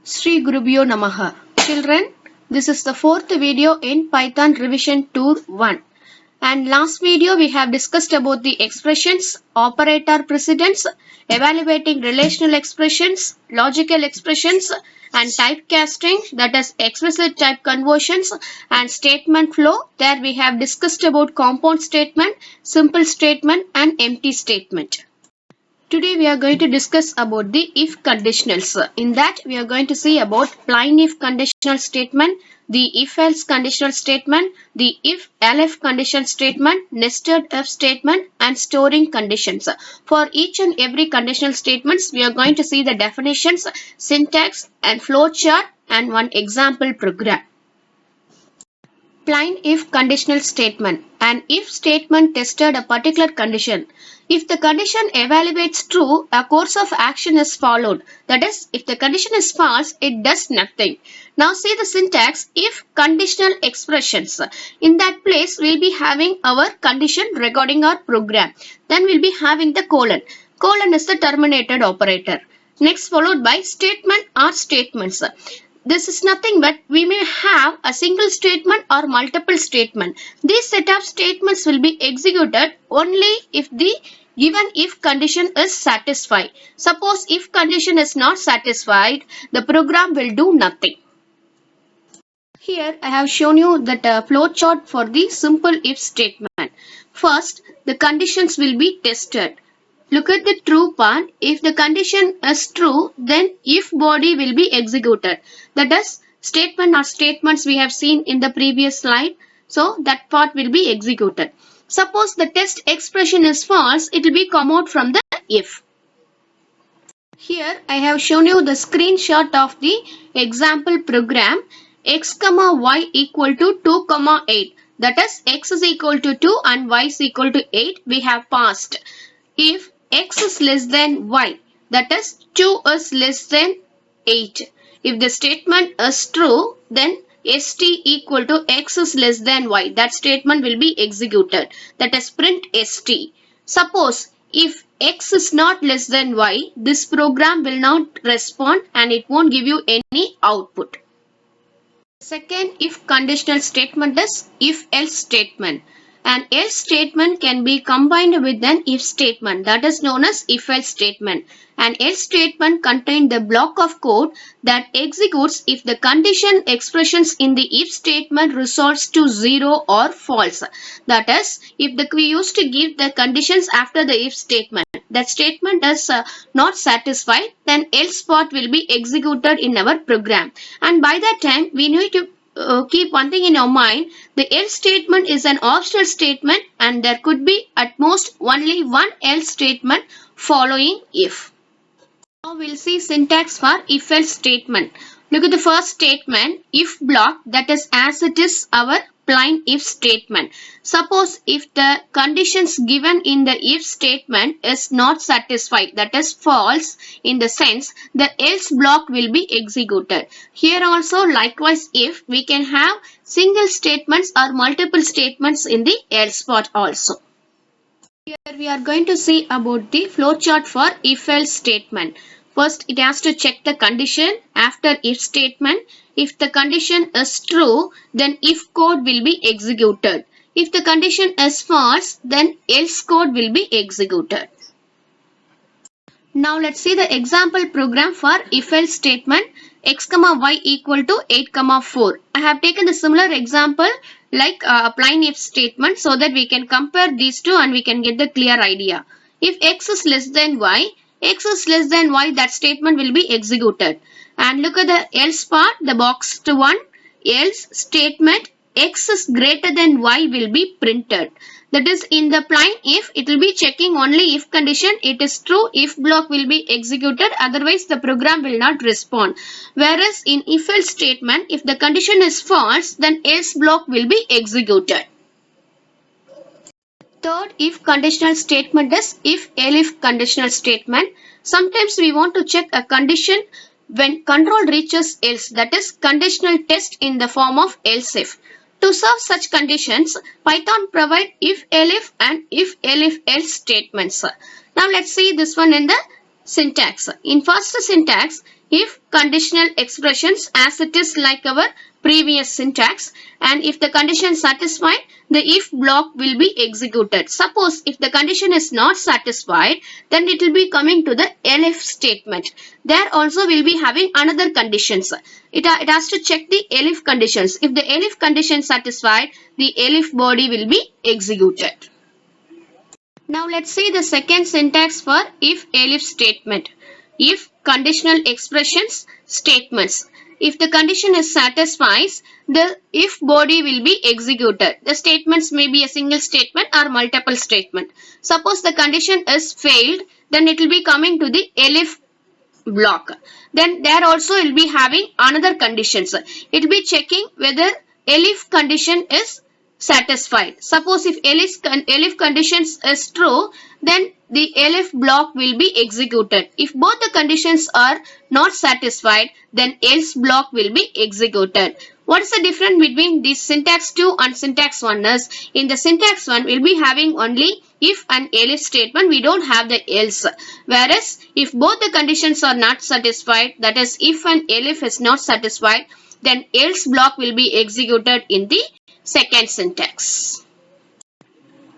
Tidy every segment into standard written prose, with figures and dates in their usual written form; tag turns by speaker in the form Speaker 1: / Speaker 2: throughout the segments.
Speaker 1: Sri Gurubhyo Namaha. Children, this is the fourth video in Python Revision Tour 1. And last video we have discussed about the expressions, operator precedence, evaluating relational expressions, logical expressions, and typecasting, that is explicit type conversions, and statement flow. There we have discussed about compound statement, simple statement, and empty statement. Today we are going to discuss about the if conditionals. In that we are going to see about plain if conditional statement, the if else conditional statement, the if elif conditional statement, nested if statement, and storing conditions. For each and every conditional statements we are going to see the definitions, syntax, and flowchart, and one example program. Plain if conditional statement. An if statement tested a particular condition. If the condition evaluates true, a course of action is followed. That is, if the condition is false, it does nothing. Now see the syntax, if conditional expressions. In that place, we'll be having our condition regarding our program. Then we'll be having the colon. Colon is the terminated operator. Next followed by statement or statements. This is nothing but we may have a single statement or multiple statement. This set of statements will be executed only if the given if condition is satisfied. Suppose if condition is not satisfied, the program will do nothing. Here I have shown you that flowchart for the simple if statement. First, the conditions will be tested. Look at the true part. If the condition is true, then if body will be executed. That is, statement or statements we have seen in the previous slide. So that part will be executed. Suppose the test expression is false, it will be come out from the if. Here I have shown you the screenshot of the example program. X comma y equal to 2 comma 8. That is, x is equal to 2 and y is equal to 8. We have passed. If x is less than y, that is 2 is less than 8. If the statement is true, then st equal to x is less than y. That statement will be executed. That is print st. Suppose if x is not less than y, this program will not respond and it won't give you any output. Second if conditional statement is if else statement. An else statement can be combined with an if statement, that is known as if else statement. An else statement contains the block of code that executes if the condition expressions in the if statement resolves to 0 or false. That is, if we used to give the conditions after the if statement, that statement is not satisfied, then else part will be executed in our program. And by that time, we need to keep one thing in your mind. The else statement is an optional statement and there could be at most only one else statement following if. Now we'll see syntax for if else statement. Look at the first statement, if block, that is as it is our plain if statement. Suppose if the conditions given in the if statement is not satisfied, that is false, in the sense the else block will be executed. Here also likewise if we can have single statements or multiple statements in the else part also. Here we are going to see about the flowchart for if else statement. First, it has to check the condition after if statement. If the condition is true, then if code will be executed. If the condition is false, then else code will be executed. Now let's see the example program for if else statement. X comma y equal to 8 comma 4. I have taken the similar example like a plain if statement so that we can compare these two and we can get the clear idea. If x is less than y, x is less than y, that statement will be executed. And look at the else part, the boxed one, else statement x is greater than y will be printed. That is, in the plain if, it will be checking only if condition. It is true, if block will be executed, otherwise the program will not respond. Whereas in if else statement, if the condition is false, then else block will be executed. Third if conditional statement is if elif conditional statement. Sometimes we want to check a condition when control reaches else, that is conditional test in the form of else if. To serve such conditions, Python provide if elif and if elif else statements. Now let's see this one in the syntax. In first syntax, if conditional expressions as it is like our previous syntax, and if the condition satisfied, the if block will be executed. Suppose if the condition is not satisfied, then it will be coming to the elif statement. There also will be having another conditions. It has to check the elif conditions. If the elif condition satisfied, the elif body will be executed. Now let's see the second syntax for if elif statement. If conditional expressions statements. If the condition is satisfies, the if body will be executed. The statements may be a single statement or multiple statement. Suppose the condition is failed, then it will be coming to the elif block. Then there also will be having another conditions. It will be checking whether elif condition is satisfied. Suppose if elif conditions is true, then the elif block will be executed. If both the conditions are not satisfied, then else block will be executed. What is the difference between this syntax 2 and syntax 1 is, in the syntax 1 we'll be having only if and elif statement, we don't have the else. Whereas if both the conditions are not satisfied, that is if and elif is not satisfied, then else block will be executed in the second syntax.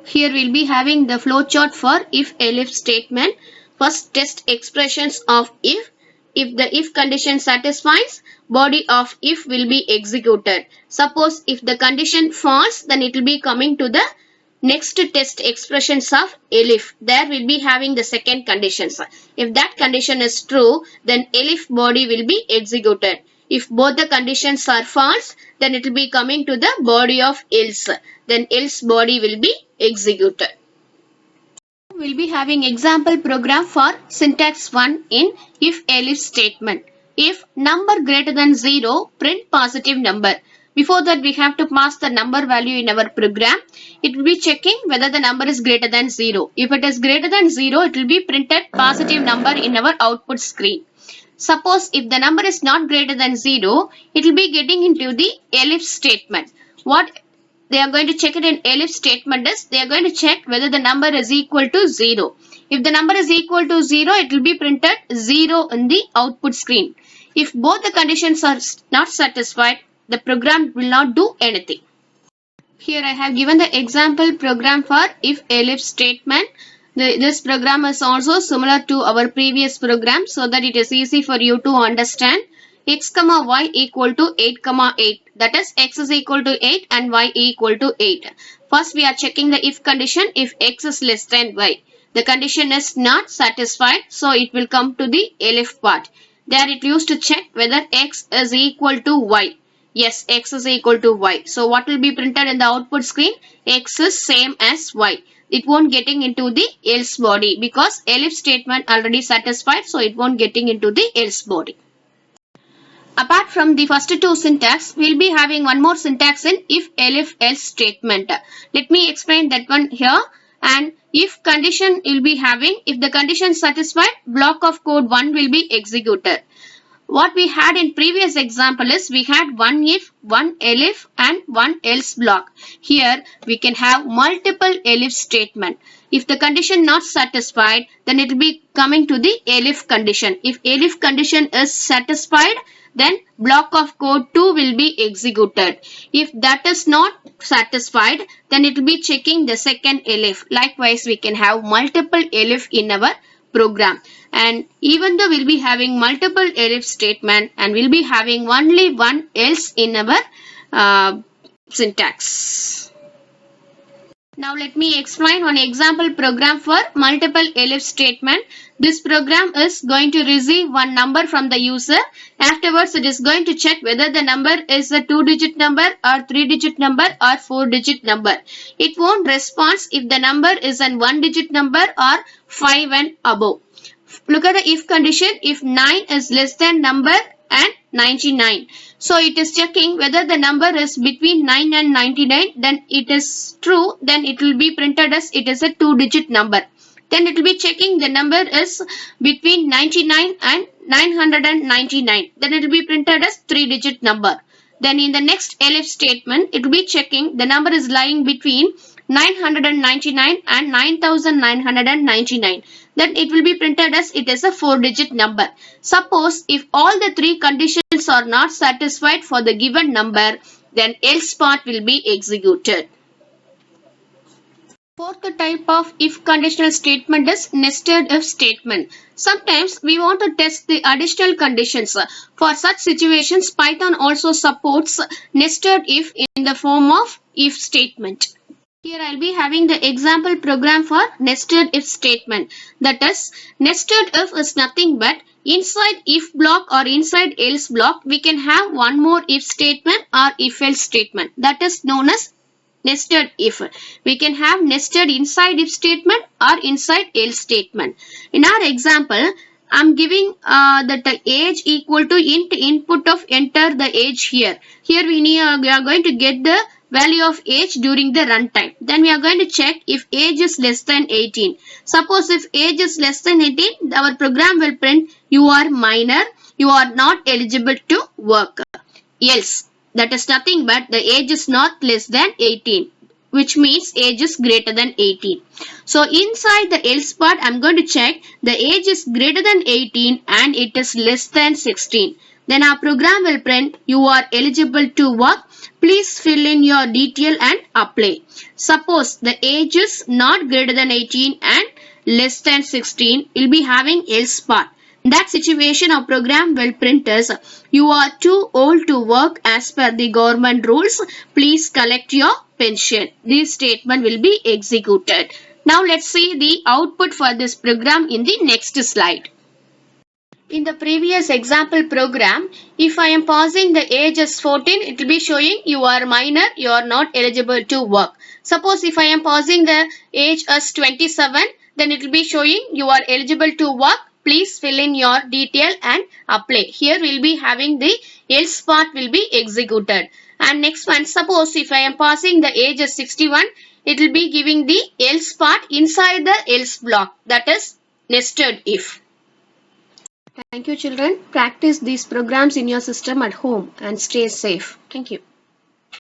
Speaker 1: Here we'll be having the flowchart for if elif statement. First, test expressions of if. If the if condition satisfies, body of if will be executed. Suppose if the condition false, then it will be coming to the next test expressions of elif. There will be having the second conditions. If that condition is true, then elif body will be executed. If both the conditions are false, then it will be coming to the body of else. Then else body will be executed. We will be having example program for syntax 1 in if elif statement. If number greater than 0, print positive number. Before that, we have to pass the number value in our program. It will be checking whether the number is greater than 0. If it is greater than 0, it will be printed positive number in our output screen. Suppose if the number is not greater than 0, it will be getting into the elif statement. What they are going to check it in elif statement is, they are going to check whether the number is equal to 0. If the number is equal to 0, it will be printed 0 in the output screen. If both the conditions are not satisfied, the program will not do anything. Here I have given the example program for if elif statement. This program is also similar to our previous program, so that it is easy for you to understand. X comma y equal to 8 comma 8. That is, x is equal to 8 and y equal to 8. First we are checking the if condition if x is less than y. The condition is not satisfied, so it will come to the elif part. There it used to check whether x is equal to y. Yes, x is equal to y. So what will be printed in the output screen? X is same as y. It won't getting into the else body because elif statement already satisfied, so it won't getting into the else body. Apart from the first two syntax, we will be having one more syntax in if elif else statement. Let me explain that one here. And if condition will be having, if the condition satisfied, block of code 1 will be executed. What we had in previous example is, we had one if, one elif and one else block. Here we can have multiple elif statement. If the condition not satisfied, then it will be coming to the elif condition. If elif condition is satisfied, then block of code 2 will be executed. If that is not satisfied, then it will be checking the second elif. Likewise, we can have multiple elif in our program. And even though we'll be having multiple elif statement, and we'll be having only one else in our syntax. Now let me explain one example program for multiple elif statement. This program is going to receive one number from the user. Afterwards, it is going to check whether the number is a 2-digit number or 3-digit number or 4-digit number. It won't respond if the number is an 1-digit number or 5 and above. Look at the if condition. If 9 is less than number and 99. So it is checking whether the number is between 9 and 99. Then it is true. Then it will be printed as it is a 2-digit number. Then it will be checking the number is between 99 and 999. Then it will be printed as 3-digit number. Then in the next elif statement, it will be checking the number is lying between 999 and 9999. then it will be printed as it is a 4-digit number. Suppose if all the 3 conditions are not satisfied for the given number, then else part will be executed. Fourth type of if conditional statement is nested if statement. Sometimes we want to test the additional conditions. For such situations, Python also supports nested if in the form of if statement. Here I'll be having the example program for nested if statement. That is, nested if is nothing but inside if block or inside else block, we can have one more if statement or if else statement. That is known as nested if. We can have nested inside if statement or inside else statement. In our example, I'm giving that the age equal to int input of enter the age here. Here we are going to get the value of age during the runtime. Then we are going to check if age is less than 18. Suppose if age is less than 18, our program will print you are minor, you are not eligible to work. Else, that is nothing but the age is not less than 18, which means age is greater than 18. So inside the else part, I'm going to check the age is greater than 18 and it is less than 16. Then our program will print you are eligible to work. Please fill in your detail and apply. Suppose the age is not greater than 18 and less than 16, we'll be having else part. In that situation, our program will print as you are too old to work as per the government rules. Please collect your pension. This statement will be executed. Now let's see the output for this program in the next slide. In the previous example program, if I am passing the age as 14, it will be showing you are minor, you are not eligible to work. Suppose if I am passing the age as 27, then it will be showing you are eligible to work. Please fill in your detail and apply. Here we will be having the else part will be executed. And next one, suppose if I am passing the age as 61, it will be giving the else part inside the else block. That is nested if. Thank you children. Practice these programs in your system at home and stay safe. Thank you.